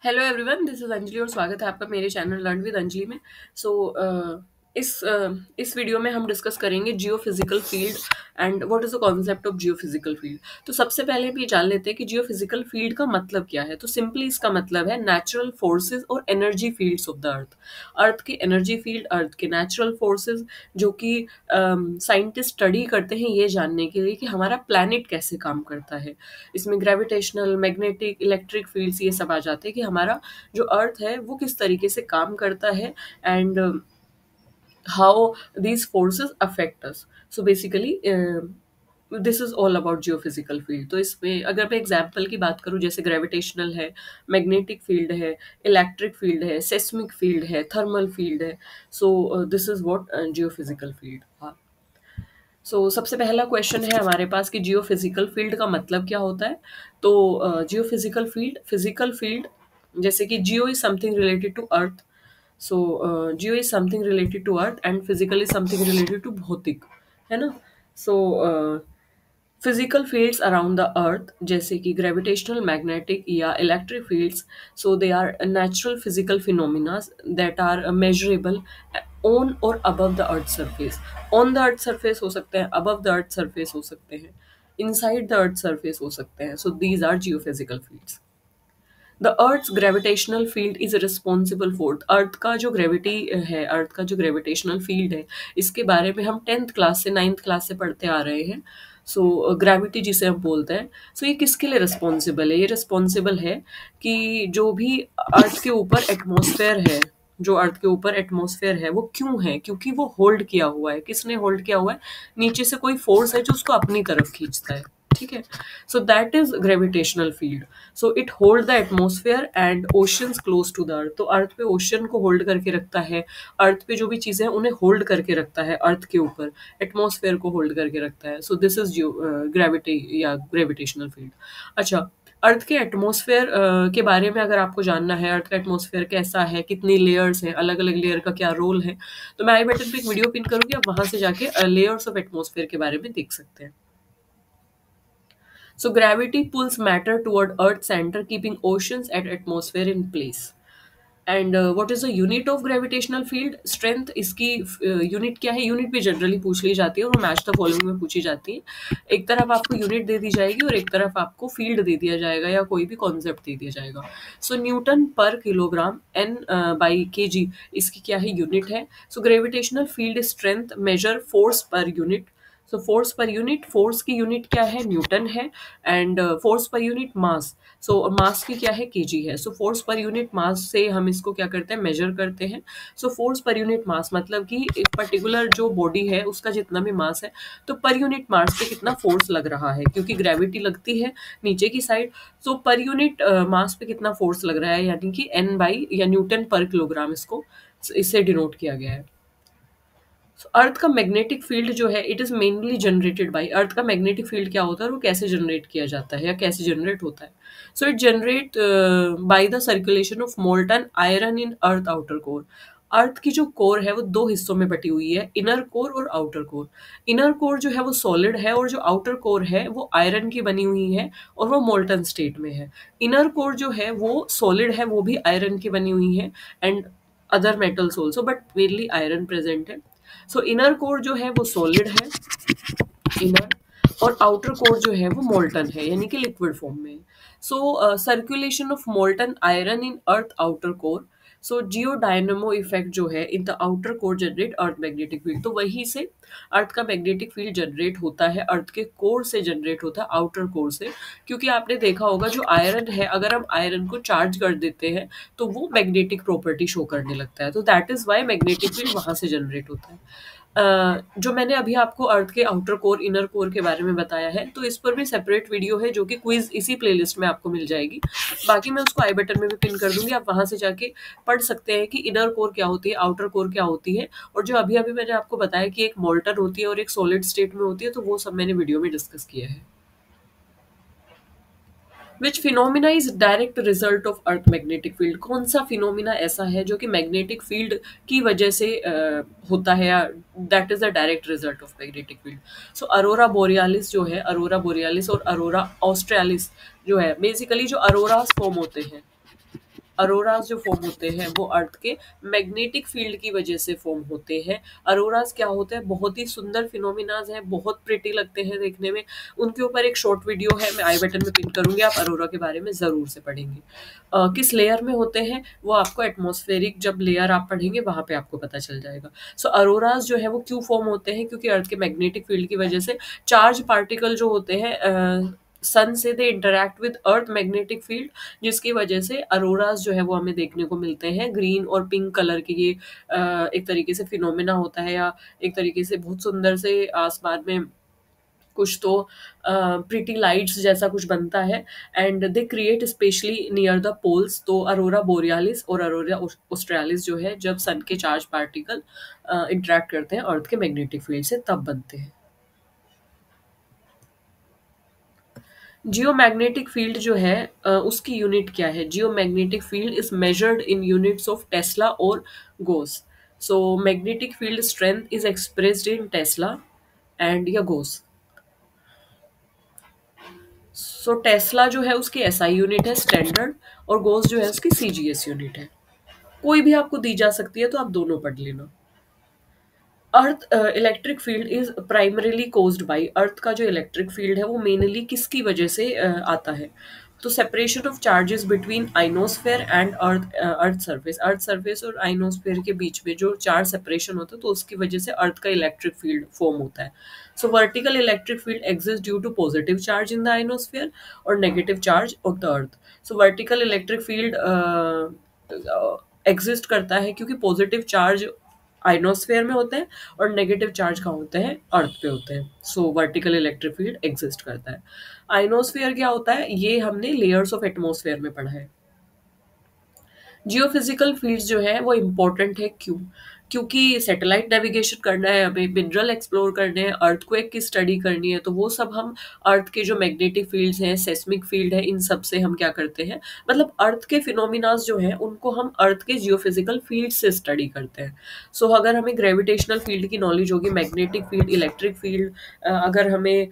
Hello everyone, this is Anjali और स्वागत है आपका मेरे चैनल लर्न विद अंजलि में। सो इस वीडियो में हम डिस्कस करेंगे geophysical field and what is the concept of geophysical field. तो सबसे पहले हम ये जान लेते हैं कि जियो फिजिकल फील्ड का मतलब क्या है। तो सिंपली इसका मतलब है नेचुरल फोर्सेस और energy fields of the earth. Earth के एनर्जी फील्ड, अर्थ के नेचुरल फोर्सेस, जो कि साइंटिस्ट स्टडी करते हैं ये जानने के लिए कि हमारा प्लैनेट कैसे काम करता है। इसमें ग्रेविटेशनल, मैग्नेटिक, इलेक्ट्रिक फील्ड्स ये सब आ जाते हैं कि हमारा जो अर्थ है वो किस तरीके से काम करता है and how these forces affect us. So basically this is all about geophysical field. तो इसमें अगर मैं एग्जाम्पल की बात करूं, जैसे ग्रेविटेशनल है, मैग्नेटिक फील्ड है, इलेक्ट्रिक फील्ड है, सेस्मिक फील्ड है, थर्मल फील्ड है। So this is what geophysical field. सबसे पहला क्वेश्चन है हमारे पास कि जियो फिजिकल फील्ड का मतलब क्या होता है। तो जियो फिजिकल फील्ड जैसे कि geo is something related to earth. So geo is something related to earth and physical is something related to भौतिक, है ना। So physical fields around the earth जैसे कि ग्रेविटेशनल, मैग्नेटिक या electric fields, so they are natural physical phenomena that are measurable on और above the earth surface. On the earth surface हो सकते हैं, अबव द अर्थ सरफेस हो सकते हैं, इनसाइड द अर्थ सरफेस हो सकते हैं। So these are geophysical fields. The earth gravitational field is responsible for, earth का जो ग्रेविटी है, अर्थ का जो ग्रेविटेशनल फील्ड है, इसके बारे में हम 10th क्लास से 9th क्लास से पढ़ते आ रहे हैं। ग्रेविटी जिसे हम बोलते हैं, ये किसके लिए रिस्पॉन्सिबल है? ये रिस्पॉन्सिबल है कि जो भी अर्थ के ऊपर एटमॉस्फेयर है, जो अर्थ के ऊपर एटमॉस्फेयर है वो क्यों है? क्योंकि वो होल्ड किया हुआ है। किसने होल्ड किया हुआ है? नीचे से कोई फोर्स है जो उसको अपनी तरफ खींचता है। ठीक है, so that is gravitational field. So it hold the atmosphere and oceans close to the earth. तो अर्थ पे ओशन को होल्ड करके रखता है, अर्थ पे जो भी चीजें हैं उन्हें होल्ड करके रखता है, अर्थ के ऊपर एटमोसफेयर को होल्ड करके रखता है। सो दिस इज ग्रेविटी या ग्रेविटेशनल फील्ड। अच्छा, अर्थ के एटमॉस्फेयर के बारे में अगर आपको जानना है, अर्थ का एटमॉस्फेयर कैसा है, कितनी लेयर्स हैं, अलग अलग लेयर का क्या रोल है, तो मैं आई बटन पे एक वीडियो पिन करूंगी, आप वहां से जाके लेयर्स ऑफ एटमॉस्फेयर के बारे में देख सकते हैं। So gravity pulls matter toward Earth's center, keeping oceans and atmosphere in place. And what is the unit of gravitational field? Strength. इसकी यूनिट क्या है? यूनिट भी जनरली पूछ ली जाती है और मैच द फॉलोइंग में पूछी जाती है। एक तरफ आपको यूनिट दे दी जाएगी और एक तरफ आपको फील्ड दे दिया जाएगा या कोई भी कॉन्सेप्ट दे दिया जाएगा। So newton per kilogram N by K G, इसकी क्या है? यूनिट है। So gravitational field strength measure force per unit. So force per unit, force की यूनिट क्या है? न्यूटन है। And force per unit mass, so mass की क्या है? केजी है। सो फोर्स पर यूनिट मास से हम इसको क्या करते हैं? मेजर करते हैं। सो फोर्स पर यूनिट मास मतलब कि एक पर्टिकुलर जो बॉडी है उसका जितना भी मास है, तो पर यूनिट मास पे कितना फोर्स लग रहा है, क्योंकि ग्रेविटी लगती है नीचे की साइड। सो पर यूनिट मास पे कितना फोर्स लग रहा है, यानी कि एन बाई या न्यूटन पर किलोग्राम, इसको इससे डिनोट किया गया है। अर्थ का मैग्नेटिक फील्ड जो है, it is mainly generated by, earth का मैग्नेटिक फील्ड क्या होता है और वो कैसे जनरेट किया जाता है या कैसे जनरेट होता है? So it generate by the circulation of molten iron in earth outer core. Earth की जो कोर है वो दो हिस्सों में बटी हुई है, इनर कोर और आउटर कोर। इनर कोर जो है वो सॉलिड है और जो आउटर कोर है वो आयरन की बनी हुई है और वो मोल्टन स्टेट में है। इनर कोर जो है वो सॉलिड है, वो भी आयरन की बनी हुई है and other metals also, but mainly iron present है। इनर कोर जो है वो सॉलिड है, इनर, और आउटर कोर जो है वो मोल्टन है, यानी कि लिक्विड फॉर्म में। Circulation of molten iron in earth outer core. Jio dynamo effect जो है in the outer core generate earth magnetic field. तो वहीं से अर्थ का मैग्नेटिक फील्ड जनरेट होता है, अर्थ के कोर से जनरेट होता है, आउटर कोर से। क्योंकि आपने देखा होगा जो आयरन है, अगर हम आयरन को चार्ज कर देते हैं तो वो मैग्नेटिक प्रॉपर्टी शो करने लगता है। तो that is why magnetic field वहां से जनरेट होता है। जो मैंने अभी आपको अर्थ के आउटर कोर, इनर कोर के बारे में बताया है, तो इस पर भी सेपरेट वीडियो है जो कि क्विज इसी प्लेलिस्ट में आपको मिल जाएगी। बाकी मैं उसको आई बटन में भी पिन कर दूंगी, आप वहां से जाके पढ़ सकते हैं कि इनर कोर क्या होती है, आउटर कोर क्या होती है, और जो अभी अभी मैंने आपको बताया कि एक मोल्टन होती है और एक सॉलिड स्टेट में होती है, तो वो सब मैंने वीडियो में डिस्कस किया है। Which phenomena is direct result of earth magnetic field? कौन सा फिनोमिना ऐसा है जो कि मैग्नेटिक फील्ड की वजह से होता है, या that is the direct result of magnetic field? Arora borealis जो है, अरोरा बोरियालिस और अरोरा ऑस्ट्रेलिस जो है, बेसिकली जो अरोरास फॉर्म होते हैं, अरोराज जो फॉर्म होते हैं वो अर्थ के मैग्नेटिक फील्ड की वजह से फॉर्म होते हैं। अरोराज क्या होते हैं, बहुत ही सुंदर फिनोमिनाज हैं, बहुत प्रिटी लगते हैं देखने में। उनके ऊपर एक शॉर्ट वीडियो है, मैं आई बटन में पिन करूंगी, आप अरोरा के बारे में जरूर से पढ़ेंगे। किस लेयर में होते हैं वो आपको एटमॉस्फेरिक जब लेयर आप पढ़ेंगे वहां पे आपको पता चल जाएगा। सो अरोराज जो है वो क्यों फॉर्म होते हैं, क्योंकि अर्थ के मैग्नेटिक फील्ड की वजह से चार्ज पार्टिकल जो होते हैं सन से they interact with earth magnetic field, जिसकी वजह से अरोराज जो है वो हमें देखने को मिलते हैं। ग्रीन और पिंक कलर के ये एक तरीके से फिनोमेना होता है, या एक तरीके से बहुत सुंदर से आसमान में कुछ तो प्रिटी लाइट्स जैसा कुछ बनता है। And they create specially near the poles. तो अरोरा बोरियालिस और अरोरा ऑस्ट्रेलिस जो है जब सन के चार्ज पार्टिकल इंटरेक्ट करते हैं अर्थ के मैग्नेटिक फील्ड से तब बनते हैं। जियोमैग्नेटिक फील्ड जो है उसकी यूनिट क्या है? Geomagnetic field is measured in units of tesla और gauss. So magnetic field strength is expressed in tesla and या गोस। सो टेस्ला जो है उसकी एसआई यूनिट है स्टैंडर्ड, और गोस जो है उसकी सीजीएस यूनिट है। कोई भी आपको दी जा सकती है तो आप दोनों पढ़ लेना। Earth electric field is primarily caused by. Earth का जो इलेक्ट्रिक फील्ड है वो मेनली किसकी वजह से आता है? तो separation of charges between ionosphere and earth surface और आइनोस्फेयर के बीच में जो चार्ज सेपरेशन होता है तो उसकी वजह से अर्थ का इलेक्ट्रिक फील्ड फॉर्म होता है। So vertical electric field exist due to positive charge in the ionosphere और negative charge of the earth. So vertical electric field exist करता है क्योंकि पॉजिटिव चार्ज आइनोस्फेयर में होते हैं और नेगेटिव चार्ज कहाँ होते हैं? अर्थ पे होते हैं। सो वर्टिकल इलेक्ट्रिक फील्ड एग्जिस्ट करता है। आइनोस्फेयर क्या होता है ये हमने लेयर्स ऑफ एटमॉस्फेयर में पढ़ा है। जियोफिजिकल फील्ड्स जो है वो इम्पोर्टेंट है, क्यों? क्योंकि सैटेलाइट नेविगेशन करना है हमें, मिनरल एक्सप्लोर करने हैं, अर्थक्वेक की स्टडी करनी है, तो वो सब हम अर्थ के जो मैग्नेटिक फील्ड्स हैं, सेस्मिक फील्ड है, इन सब से हम क्या करते हैं, मतलब अर्थ के फिनोमिनाज जो हैं उनको हम अर्थ के जियोफिजिकल फील्ड से स्टडी करते हैं। सो अगर हमें ग्रेविटेशनल फील्ड की नॉलेज होगी, मैग्नेटिक फील्ड, इलेक्ट्रिक फील्ड, अगर हमें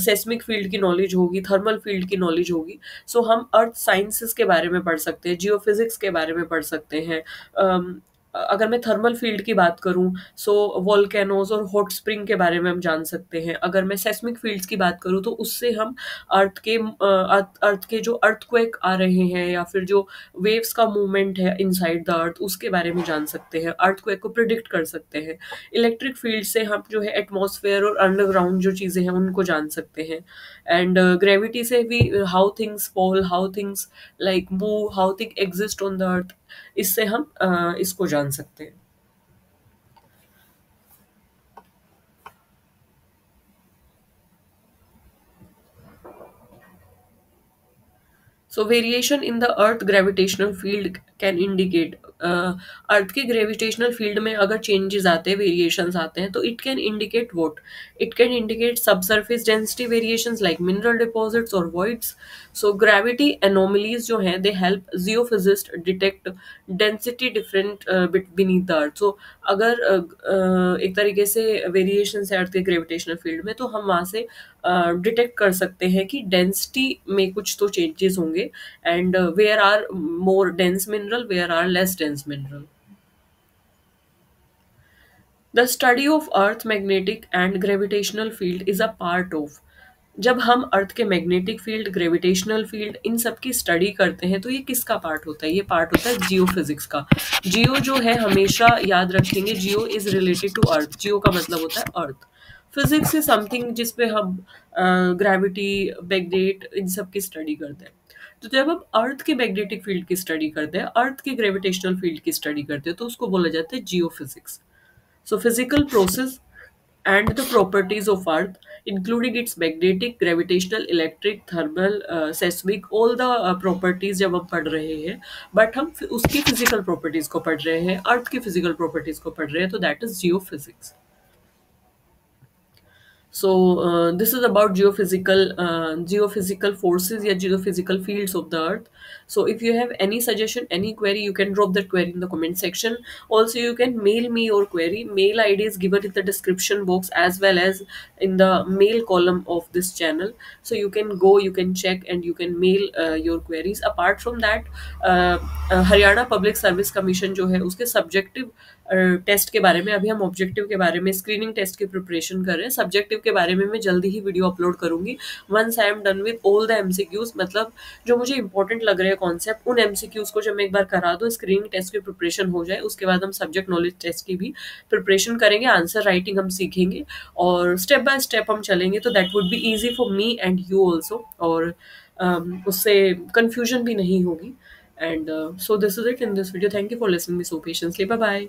सेस्मिक फील्ड की नॉलेज होगी, थर्मल फील्ड की नॉलेज होगी, सो हम अर्थ साइंसेस के बारे में पढ़ सकते हैं, जियोफिजिक्स के बारे में पढ़ सकते हैं। अगर मैं थर्मल फील्ड की बात करूं सो वोल्केनोज और हॉट स्प्रिंग के बारे में हम जान सकते हैं। अगर मैं सेस्मिक फील्ड्स की बात करूं तो उससे हम अर्थ के जो अर्थक्वेक आ रहे हैं या फिर जो वेव्स का मूवमेंट है इनसाइड द अर्थ उसके बारे में जान सकते हैं, अर्थक्वेक को प्रिडिक्ट कर सकते हैं। इलेक्ट्रिक फील्ड से हम जो है एटमॉस्फेयर और अंडरग्राउंड जो चीज़ें हैं उनको जान सकते हैं। एंड ग्रेविटी से भी how things fall, how things like move, how thing exist on the earth, इससे हम इसको जान सकते हैं। So variation in the earth gravitational field can indicate, earth के ग्रेविटेशनल फील्ड में अगर चेंजेस आते हैं, वेरिएशंस आते हैं, तो it can indicate what? It can indicate subsurface density variations like mineral deposits और वॉइड्स। सो ग्रेविटी एनोमलीज जो हैं they help geophysicist detect density different beneath the earth. So अगर एक तरीके से वेरिएशन है अर्थ के ग्रेविटेशनल फील्ड में तो हम वहाँ से डिटेक्ट कर सकते हैं कि डेंसिटी में कुछ तो चेंजेस होंगे, and where are more dense mineral, where are less dense mineral. The study of earth magnetic and gravitational field is a part of. जब हम अर्थ के मैग्नेटिक फील्ड, ग्रेविटेशनल फील्ड, इन सब की स्टडी करते हैं तो ये किसका पार्ट होता है? ये पार्ट होता है जियो फिजिक्स का। जियो जो है हमेशा याद रखेंगे, जियो इज रिलेटेड टू अर्थ। जियो का मतलब होता है अर्थ। फिजिक्स इज समथिंग जिसपे हम ग्रेविटी, मैग्नेट, इन सब की स्टडी करते हैं। तो जब हम अर्थ के मैग्नेटिक फील्ड की स्टडी करते हैं, अर्थ के ग्रेविटेशनल फील्ड की स्टडी करते हैं, तो उसको बोला जाता है जियो physics. So physical process and the properties of Earth, including its magnetic, gravitational, electric, thermal, seismic, all the properties जब हम पढ़ रहे हैं, बट हम उसकी physical properties को पढ़ रहे हैं, अर्थ की physical properties को पढ़ रहे हैं, तो that is geophysics. So this is about geophysical forces या geophysical fields of the earth. So if you have any suggestion, any query, you can drop that query in the comment section. Also, you can mail me your query. Mail ID is given in the description box as well as in the mail column of this channel. So you can go, you can check, and you can mail your queries. Apart from that, Haryana public service commission जो है उसके subjective test के बारे में, अभी हम objective के बारे में, स्क्रीनिंग टेस्ट की प्रिपरेशन कर रहे हैं। सब्जेक्टिव के बारे में मैं जल्दी ही वीडियो अपलोड करूंगी once I am done with all the MCQs. मतलब जो मुझे इंपॉर्टेंट लग रहे हैं कॉन्सेप्ट, उन एमसीक्यूज को जब मैं एक बार करा दूं, स्क्रीनिंग टेस्ट की प्रिपरेशन हो जाए, उसके बाद हम सब्जेक्ट नॉलेज टेस्ट की भी प्रिपरेशन करेंगे, आंसर राइटिंग हम सीखेंगे और स्टेप बाय स्टेप हम चलेंगे। तो that would be easy for me and you also, और उससे कंफ्यूजन भी नहीं होगी। And so this is it in this video. Thank you for listening me so patiently. Bye bye.